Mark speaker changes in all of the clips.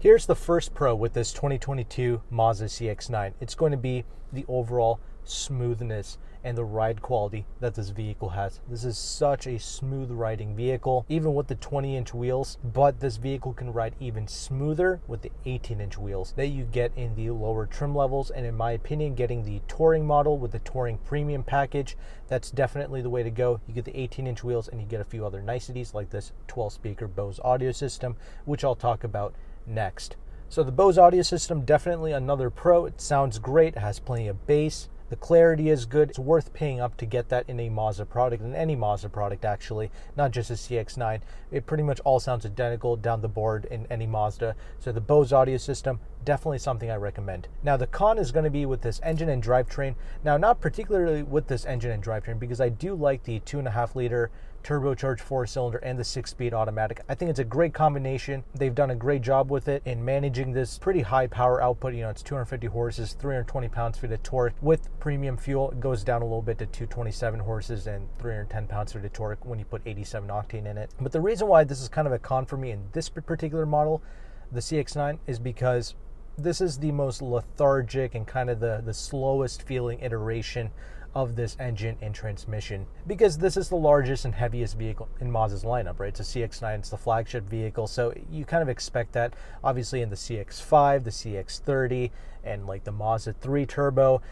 Speaker 1: Here's the first pro with this 2022 Mazda CX-9. It's going to be the overall smoothness and the ride quality that this vehicle has. This is such a smooth riding vehicle, even with the 20-inch wheels, but this vehicle can ride even smoother with the 18-inch wheels that you get in the lower trim levels. And in my opinion, getting the Touring model with the Touring Premium package, that's definitely the way to go. You get the 18-inch wheels and you get a few other niceties like this 12-speaker Bose audio system, which I'll talk about next. So the Bose audio system, definitely another pro. It sounds great, it has plenty of bass. The clarity is good. It's worth paying up to get that in a Mazda product, in any Mazda product actually, not just a CX-9. It pretty much all sounds identical down the board in any Mazda. So the Bose audio system, definitely something I recommend. Now the con is going to be with this engine and drivetrain. Now not particularly with this engine and drivetrain, because I do like the 2.5 liter turbocharged 4-cylinder and the 6-speed automatic. I think it's a great combination. They've done a great job with it in managing this pretty high power output. You know, it's 250 horses, 320 pounds-feet of torque. With premium fuel, it goes down a little bit to 227 horses and 310 pounds-feet of torque when you put 87 octane in it. But the reason why this is kind of a con for me in this particular model, the CX-9, is because this is the most lethargic and kind of the slowest feeling iteration of this engine and transmission, because this is the largest and heaviest vehicle in Mazda's lineup, right? It's a CX-9, it's the flagship vehicle, so you kind of expect that. Obviously in the CX-5, the CX-30, and like the Mazda 3 Turbo,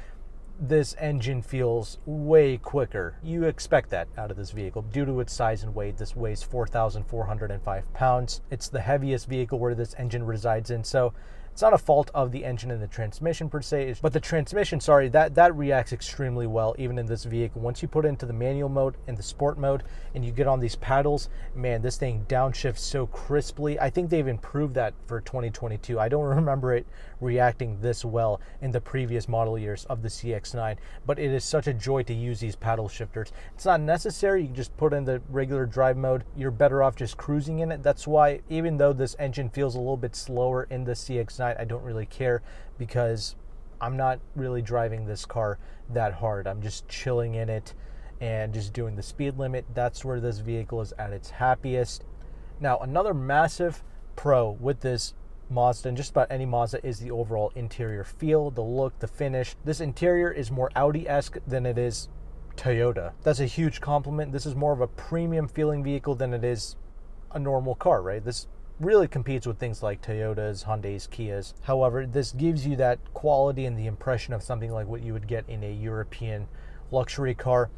Speaker 1: this engine feels way quicker. You expect that out of this vehicle due to its size and weight. This weighs 4,405 pounds. It's the heaviest vehicle where this engine resides in, so it's not a fault of the engine and the transmission per se, but the transmission, that reacts extremely well even in this vehicle. Once you put it into the manual mode and the sport mode and you get on these paddles, man, this thing downshifts so crisply. I think they've improved that for 2022. I don't remember it reacting this well in the previous model years of the CX-9, but it is such a joy to use these paddle shifters. It's not necessary. You can just put in the regular drive mode. You're better off just cruising in it. That's why, even though this engine feels a little bit slower in the CX-9, I don't really care, because I'm not really driving this car that hard. I'm just chilling in it and just doing the speed limit. That's where this vehicle is at its happiest. Now, another massive pro with this Mazda and just about any Mazda is the overall interior feel, the look, the finish. This interior is more Audi-esque than it is Toyota. That's a huge compliment. This is more of a premium feeling vehicle than it is a normal car, right? This really competes with things like Toyotas, Hyundais, Kias. However, this gives you that quality and the impression of something like what you would get in a European luxury car.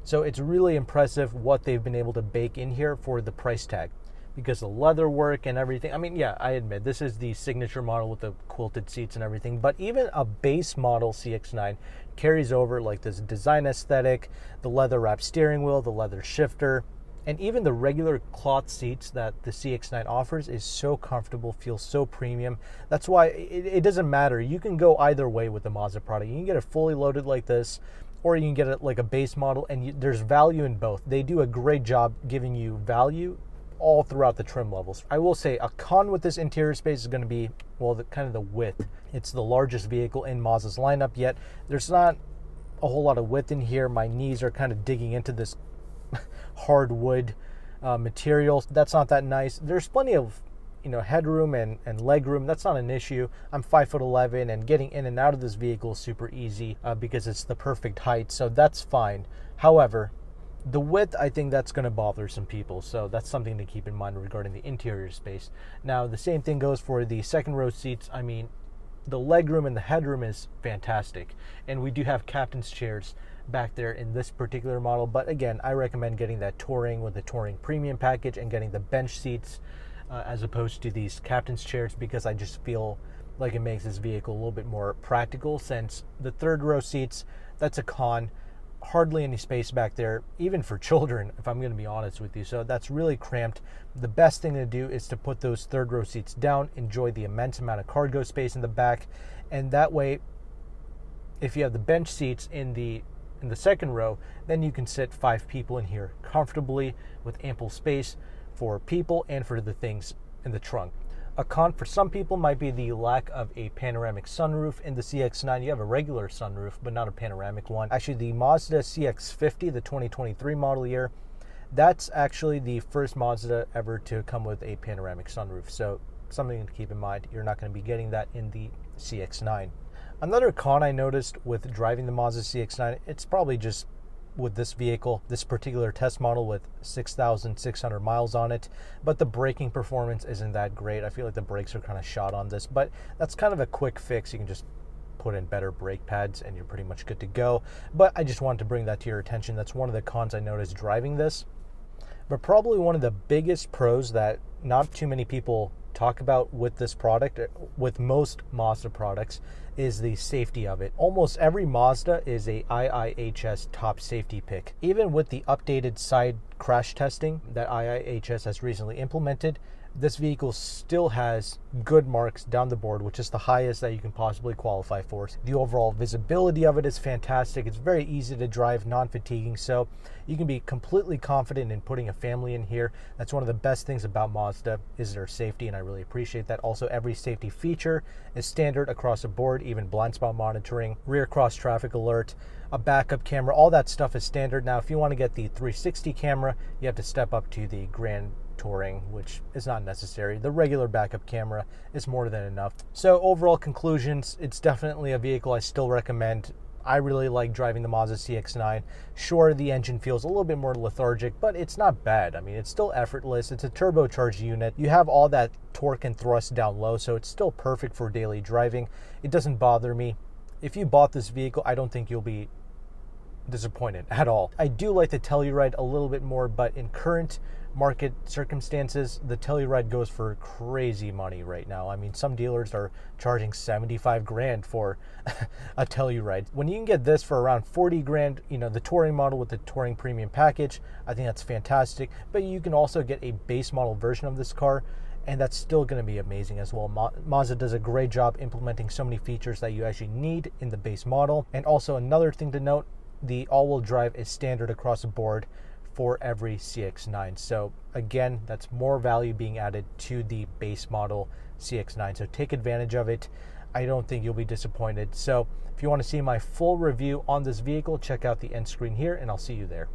Speaker 1: So it's really impressive what they've been able to bake in here for the price tag, because the leather work and everything. I mean, yeah, I admit this is the signature model with the quilted seats and everything, but even a base model CX-9 carries over like this design aesthetic, the leather wrapped steering wheel, the leather shifter, and even the regular cloth seats that the CX-9 offers is so comfortable, feels so premium. That's why it doesn't matter. You can go either way with the Mazda product. You can get it fully loaded like this, or you can get it like a base model, and there's value in both. They do a great job giving you value all throughout the trim levels. I will say a con with this interior space is going to be, well, kind of the width. It's the largest vehicle in Mazda's lineup, yet there's not a whole lot of width in here. My knees are kind of digging into this hardwood material. That's not that nice. There's plenty of headroom and leg room. That's not an issue. I'm 5'11", and getting in and out of this vehicle is super easy because it's the perfect height, so that's fine. However, the width, I think that's going to bother some people, so that's something to keep in mind regarding the interior space. Now, the same thing goes for the second row seats. I mean, the legroom and the headroom is fantastic, and we do have captain's chairs back there in this particular model, but again, I recommend getting that Touring with the Touring Premium package and getting the bench seats as opposed to these captain's chairs, because I just feel like it makes this vehicle a little bit more practical, since the third row seats, that's a con. Hardly any space back there, even for children, if I'm going to be honest with you. So that's really cramped. The best thing to do is to put those third row seats down, enjoy the immense amount of cargo space in the back, and that way, if you have the bench seats in the second row, then you can sit 5 people in here comfortably with ample space for people and for the things in the trunk. A con for some people might be the lack of a panoramic sunroof in the CX-9. You have a regular sunroof, but not a panoramic one. Actually, the Mazda CX-50, the 2023 model year, that's actually the first Mazda ever to come with a panoramic sunroof. So something to keep in mind. You're not going to be getting that in the CX-9. Another con I noticed with driving the Mazda CX-9, it's probably just with this vehicle, this particular test model with 6,600 miles on it, but the braking performance isn't that great. I feel like the brakes are kind of shot on this, but that's kind of a quick fix. You can just put in better brake pads and you're pretty much good to go. But I just wanted to bring that to your attention. That's one of the cons I noticed driving this. But probably one of the biggest pros that not too many people talk about with this product, with most Mazda products, is the safety of it. Almost every Mazda is a IIHS top safety pick. Even with the updated side crash testing that IIHS has recently implemented, this vehicle still has good marks down the board, which is the highest that you can possibly qualify for. The overall visibility of it is fantastic. It's very easy to drive, non-fatiguing, so you can be completely confident in putting a family in here. That's one of the best things about Mazda, is their safety, and I really appreciate that. Also, every safety feature is standard across the board, even blind spot monitoring, rear cross traffic alert, a backup camera, all that stuff is standard. Now, if you want to get the 360 camera, you have to step up to the Grand Touring, which is not necessary. The regular backup camera is more than enough. So overall conclusions, it's definitely a vehicle I still recommend. I really like driving the Mazda CX-9. Sure, the engine feels a little bit more lethargic, but it's not bad. I mean, it's still effortless. It's a turbocharged unit. You have all that torque and thrust down low, so it's still perfect for daily driving. It doesn't bother me. If you bought this vehicle, I don't think you'll be disappointed at all. I do like the Telluride a little bit more, but in current market circumstances, the Telluride goes for crazy money right now. I mean, some dealers are charging 75 grand for a Telluride. When you can get this for around 40 grand, you know, the touring model with the touring premium package, I think that's fantastic. But you can also get a base model version of this car, and that's still going to be amazing as well. Mazda does a great job implementing so many features that you actually need in the base model. And also another thing to note, the all-wheel drive is standard across the board for every CX-9. So again, that's more value being added to the base model CX-9. So take advantage of it. I don't think you'll be disappointed. So if you want to see my full review on this vehicle, check out the end screen here, and I'll see you there.